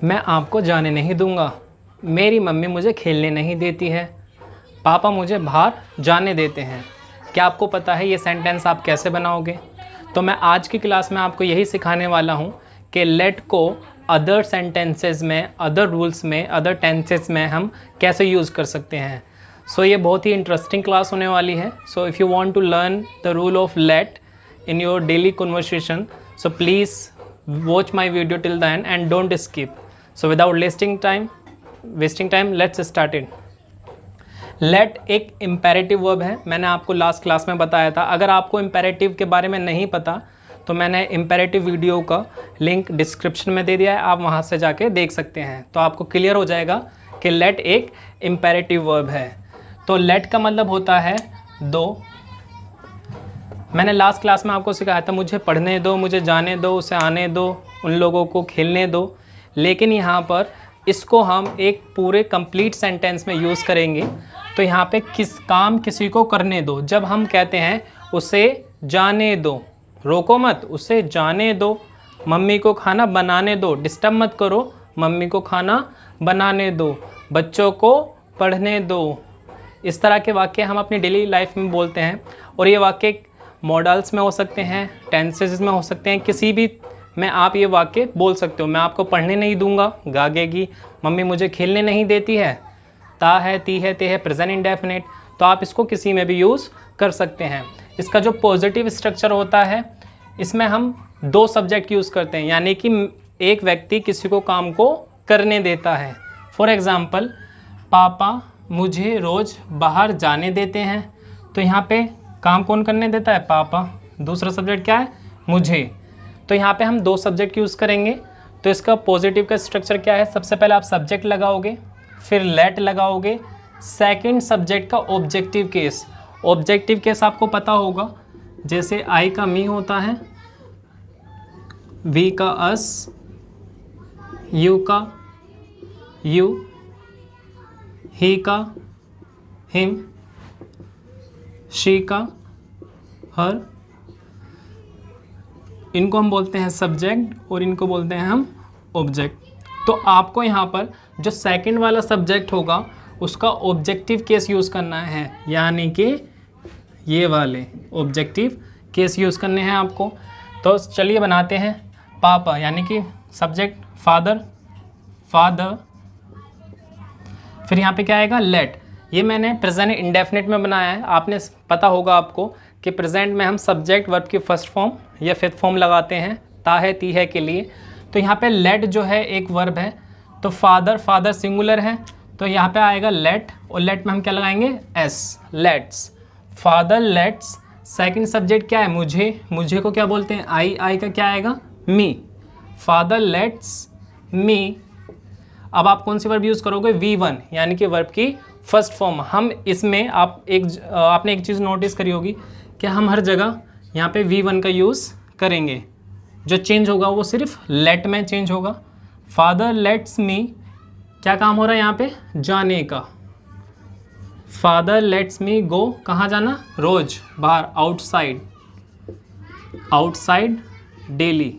मैं आपको जाने नहीं दूंगा। मेरी मम्मी मुझे खेलने नहीं देती है। पापा मुझे बाहर जाने देते हैं। क्या आपको पता है ये सेंटेंस आप कैसे बनाओगे? तो मैं आज की क्लास में आपको यही सिखाने वाला हूँ कि लेट को अदर सेंटेंसेस में, अदर रूल्स में, अदर टेंसेस में हम कैसे यूज़ कर सकते हैं। सो ये बहुत ही इंटरेस्टिंग क्लास होने वाली है। So if you want to learn the rule of let in your daily conversation, so please watch my video till the end and don't skip. So without wasting time, let's start it. let एक imperative verb है। मैंने आपको last class में बताया था। अगर आपको imperative के बारे में नहीं पता तो मैंने imperative वीडियो का लिंक डिस्क्रिप्शन में दे दिया है, आप वहाँ से जाके देख सकते हैं। तो आपको क्लियर हो जाएगा कि let एक imperative verb है। तो let का मतलब होता है दो। मैंने लास्ट क्लास में आपको सिखाया था मुझे पढ़ने दो, मुझे जाने दो, उसे आने दो, उन लोगों को खेलने दो। लेकिन यहाँ पर इसको हम एक पूरे कंप्लीट सेंटेंस में यूज़ करेंगे। तो यहाँ पे किसी को करने दो। जब हम कहते हैं उसे जाने दो, रोको मत, उसे जाने दो। मम्मी को खाना बनाने दो, डिस्टर्ब मत करो, मम्मी को खाना बनाने दो। बच्चों को पढ़ने दो। इस तरह के वाक्य हम अपनी डेली लाइफ में बोलते हैं। और ये वाक्य मॉडल्स में हो सकते हैं, टेंसेस में हो सकते हैं, किसी भी में आप ये वाक्य बोल सकते हो। मैं आपको पढ़ने नहीं दूंगा, गागेगी। मम्मी मुझे खेलने नहीं देती है, ता है, ती है, ते है, प्रेजेंट इंडेफिनिट। तो आप इसको किसी में भी यूज़ कर सकते हैं। इसका जो पॉजिटिव स्ट्रक्चर होता है, इसमें हम दो सब्जेक्ट यूज़ करते हैं, यानी कि एक व्यक्ति किसी को काम को करने देता है। फॉर एग्ज़ाम्पल, पापा मुझे रोज़ बाहर जाने देते हैं। तो यहाँ पे काम कौन करने देता है? पापा। दूसरा सब्जेक्ट क्या है? मुझे। तो यहाँ पे हम दो सब्जेक्ट यूज़ करेंगे। तो इसका पॉजिटिव का स्ट्रक्चर क्या है? सबसे पहले आप सब्जेक्ट लगाओगे, फिर लेट लगाओगे, सेकंड सब्जेक्ट का ऑब्जेक्टिव केस। ऑब्जेक्टिव केस आपको पता होगा, जैसे आई का मी होता है, वी का अस, यू का यू, ही का हिम, शी का हर। इनको हम बोलते हैं सब्जेक्ट और इनको बोलते हैं हम ऑब्जेक्ट। तो आपको यहाँ पर जो सेकंड वाला सब्जेक्ट होगा उसका ऑब्जेक्टिव केस यूज़ करना है, यानी कि ये वाले ऑब्जेक्टिव केस यूज़ करने हैं आपको। तो चलिए बनाते हैं। पापा यानी कि सब्जेक्ट फादर, फादर। फिर यहाँ पे क्या आएगा? लेट। ये मैंने प्रेजेंट इंडेफिनिट में बनाया है। आपने पता होगा आपको कि प्रेजेंट में हम सब्जेक्ट वर्ब की फर्स्ट फॉर्म या फिफ्थ फॉर्म लगाते हैं, ता है, ती है के लिए। तो यहाँ पे लेट जो है एक वर्ब है। तो फादर, फादर सिंगुलर है, तो यहाँ पे आएगा लेट, और लेट में हम क्या लगाएंगे? S, let's. Father let's. Second subject क्या है? मुझे। मुझे को क्या बोलते हैं? आई। आई का क्या आएगा? मी। Father lets me. अब आप कौन सी वर्ब यूज़ करोगे? V1, यानी कि वर्ब की फर्स्ट फॉर्म। हम इसमें आपने एक चीज़ नोटिस करी होगी कि हम हर जगह यहाँ पे V1 का यूज़ करेंगे। जो चेंज होगा वो सिर्फ लेट में चेंज होगा। फादर लेट्स मी, क्या काम हो रहा है यहाँ पे? जाने का। फादर लेट्स मी गो, कहाँ जाना? रोज बाहर, आउटसाइड, आउटसाइड डेली।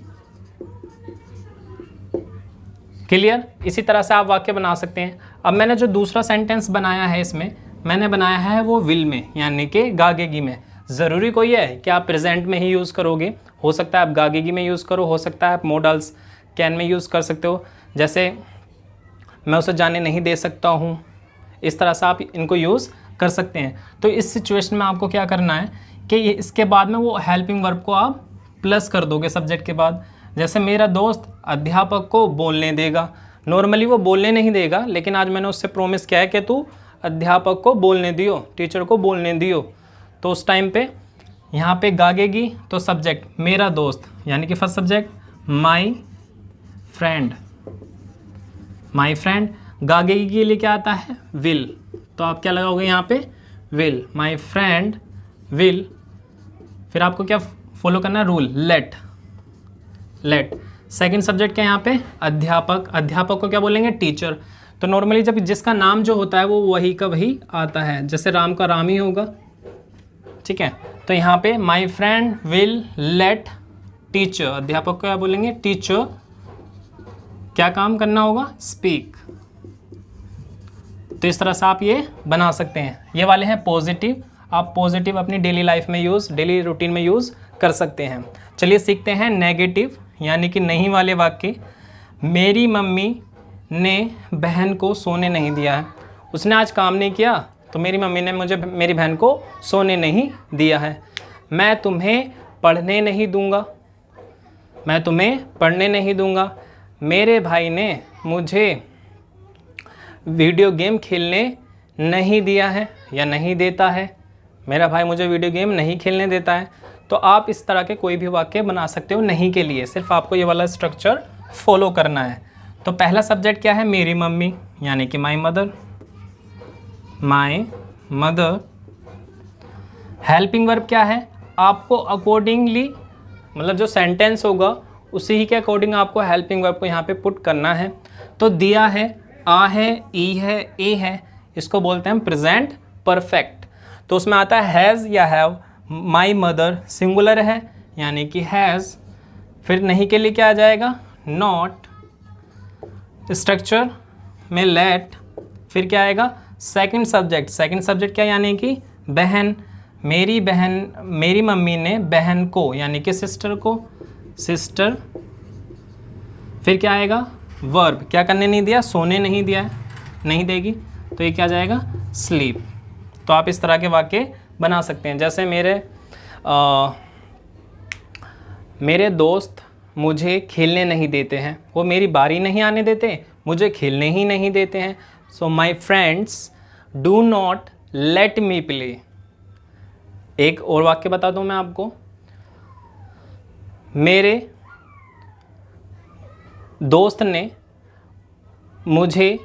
क्लियर? इसी तरह से आप वाक्य बना सकते हैं। अब मैंने जो दूसरा सेंटेंस बनाया है, इसमें मैंने बनाया है वो विल में, यानी कि गागेगी में। ज़रूरी कोई है कि आप प्रेजेंट में ही यूज़ करोगे। हो सकता है आप गागेगी में यूज़ करो, हो सकता है आप मॉडल्स कैन में यूज़ कर सकते हो। जैसे मैं उसे जाने नहीं दे सकता हूँ, इस तरह से आप इनको यूज़ कर सकते हैं। तो इस सिचुएशन में आपको क्या करना है कि इसके बाद में वो हेल्पिंग वर्ब को आप प्लस कर दोगे सब्जेक्ट के बाद। जैसे मेरा दोस्त अध्यापक को बोलने देगा। नॉर्मली वो बोलने नहीं देगा, लेकिन आज मैंने उससे प्रॉमिस किया है कि तू अध्यापक को बोलने दियो, टीचर को बोलने दियो। तो उस टाइम पे यहाँ पे गागेगी, तो सब्जेक्ट मेरा दोस्त, यानी कि first subject my friend. My friend. गागेगी के लिए क्या आता है? विल। तो आप क्या लगाओगे यहाँ पे? विल। My friend will. फिर आपको क्या फॉलो करना है? Rule, let. Let. Second subject क्या है यहाँ पे? अध्यापक। अध्यापक को क्या बोलेंगे? टीचर। तो नॉर्मली जब जिसका नाम जो होता है वो वही का वही आता है, जैसे राम का राम ही होगा। ठीक है, तो यहाँ पे माई फ्रेंड विल लेट टीचर, अध्यापक को क्या बोलेंगे? टीचर क्या काम करना होगा, स्पीक। तो इस तरह से आप ये बना सकते हैं। ये वाले हैं पॉजिटिव, आप पॉजिटिव अपनी डेली लाइफ में डेली रूटीन में यूज़ कर सकते हैं। चलिए सीखते हैं नेगेटिव यानी कि नहीं वाले वाक्य। मेरी मम्मी ने बहन को सोने नहीं दिया है। उसने आज काम नहीं किया तो मेरी मम्मी ने मेरी बहन को सोने नहीं दिया है। मैं तुम्हें पढ़ने नहीं दूंगा, मैं तुम्हें पढ़ने नहीं दूंगा। मेरे भाई ने मुझे वीडियो गेम खेलने नहीं दिया है या नहीं देता है। मेरा भाई मुझे वीडियो गेम नहीं खेलने देता है। तो आप इस तरह के कोई भी वाक्य बना सकते हो नहीं के लिए, सिर्फ आपको ये वाला स्ट्रक्चर फॉलो करना है। तो पहला सब्जेक्ट क्या है, मेरी मम्मी यानी कि my mother, my mother. Helping verb क्या है, आपको अकॉर्डिंगली मतलब जो सेंटेंस होगा उसी ही के अकॉर्डिंग आपको हेल्पिंग वर्ब को यहाँ पे पुट करना है। तो दिया है, आ है, ई है, ए है, इसको बोलते हैं प्रेजेंट परफेक्ट। तो उसमें आता है हैज़ या हैव। माई मदर सिंगुलर है यानी कि हैज़। फिर नहीं के लिए क्या आ जाएगा, नॉट। स्ट्रक्चर में लेट। फिर क्या आएगा, सेकंड सब्जेक्ट। सेकंड सब्जेक्ट क्या यानी कि बहन। मेरी बहन, मेरी मम्मी ने बहन को यानी कि सिस्टर को, सिस्टर। फिर क्या आएगा, वर्ब। क्या करने नहीं दिया, सोने नहीं दिया है, नहीं देगी, तो ये क्या जाएगा, स्लीप। तो आप इस तरह के वाक्य बना सकते हैं। जैसे मेरे दोस्त मुझे खेलने नहीं देते हैं, वो मेरी बारी नहीं आने देते, मुझे खेलने ही नहीं देते हैं। So my friends do not let me play. एक और वाक्य बता दूं मैं आपको, मेरे दोस्त ने मुझे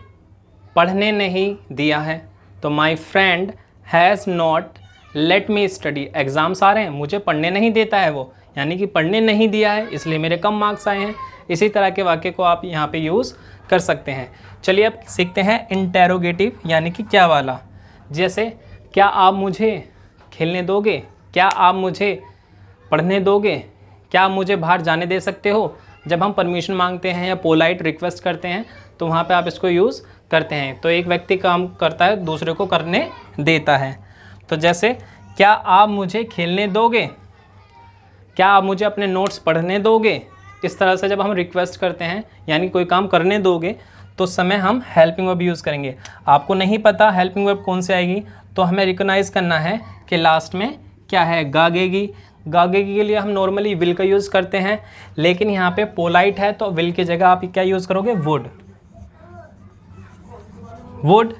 पढ़ने नहीं दिया है। तो my friend has not let me study. Exams आ रहे हैं, मुझे पढ़ने नहीं देता है वो, यानी कि पढ़ने नहीं दिया है इसलिए मेरे कम मार्क्स आए हैं। इसी तरह के वाक्य को आप यहाँ पे यूज़ कर सकते हैं। चलिए अब सीखते हैं इंटेरोगेटिव यानी कि क्या वाला। जैसे क्या आप मुझे खेलने दोगे, क्या आप मुझे पढ़ने दोगे, क्या आप मुझे बाहर जाने दे सकते हो। जब हम परमिशन मांगते हैं या पोलाइट रिक्वेस्ट करते हैं तो वहाँ पे आप इसको यूज़ करते हैं। तो एक व्यक्ति काम करता है, दूसरे को करने देता है। तो जैसे क्या आप मुझे खेलने दोगे, क्या आप मुझे अपने नोट्स पढ़ने दोगे। इस तरह से जब हम रिक्वेस्ट करते हैं यानी कोई काम करने दोगे तो उस समय हम हेल्पिंग वर्ब यूज़ करेंगे। आपको नहीं पता हेल्पिंग वर्ब कौन से आएगी तो हमें रिकॉग्नाइज़ करना है कि लास्ट में क्या है, गागेगी। गागेगी के लिए हम नॉर्मली विल का यूज़ करते हैं, लेकिन यहाँ पे पोलाइट है तो विल की जगह आप क्या यूज़ करोगे, वुड। वुड।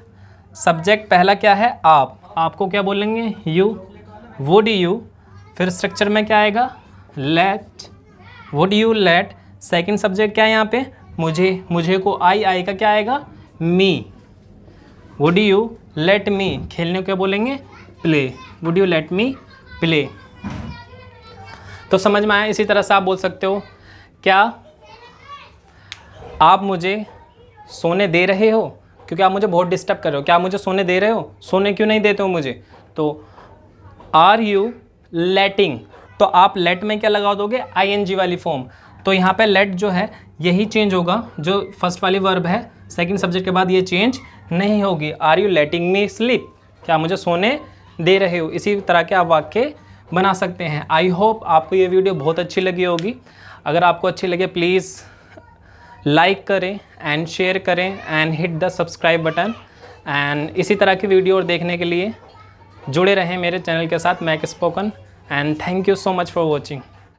सब्जेक्ट पहला क्या है, आपको क्या बोलेंगे, यू, वुड यू। फिर स्ट्रक्चर में क्या आएगा, let, would you let. Second subject क्या है यहाँ पे, मुझे को आई का क्या आएगा, me. Would you let me. खेलने को क्या बोलेंगे, play. Would you let me play. तो समझ में आया। इसी तरह से आप बोल सकते हो, क्या आप मुझे सोने दे रहे हो, क्योंकि आप मुझे बहुत डिस्टर्ब कर रहे हो। क्या आप मुझे सोने दे रहे हो, सोने क्यों नहीं देते हो मुझे। तो आर यू लेटिंग। तो आप लेट में क्या लगा दोगे, आईएनजी वाली फॉर्म। तो यहाँ पे लेट जो है यही चेंज होगा, जो फर्स्ट वाली वर्ब है सेकंड सब्जेक्ट के बाद ये चेंज नहीं होगी। Are you letting me sleep. क्या मुझे सोने दे रहे हो। इसी तरह के आप वाक्य बना सकते हैं। आई होप आपको ये वीडियो बहुत अच्छी लगी होगी। अगर आपको अच्छी लगे प्लीज़ लाइक करें एंड शेयर करें and hit the subscribe button. And इसी तरह की वीडियो और देखने के लिए जुड़े रहें मेरे चैनल के साथ Mac spoken. And thank you so much for watching.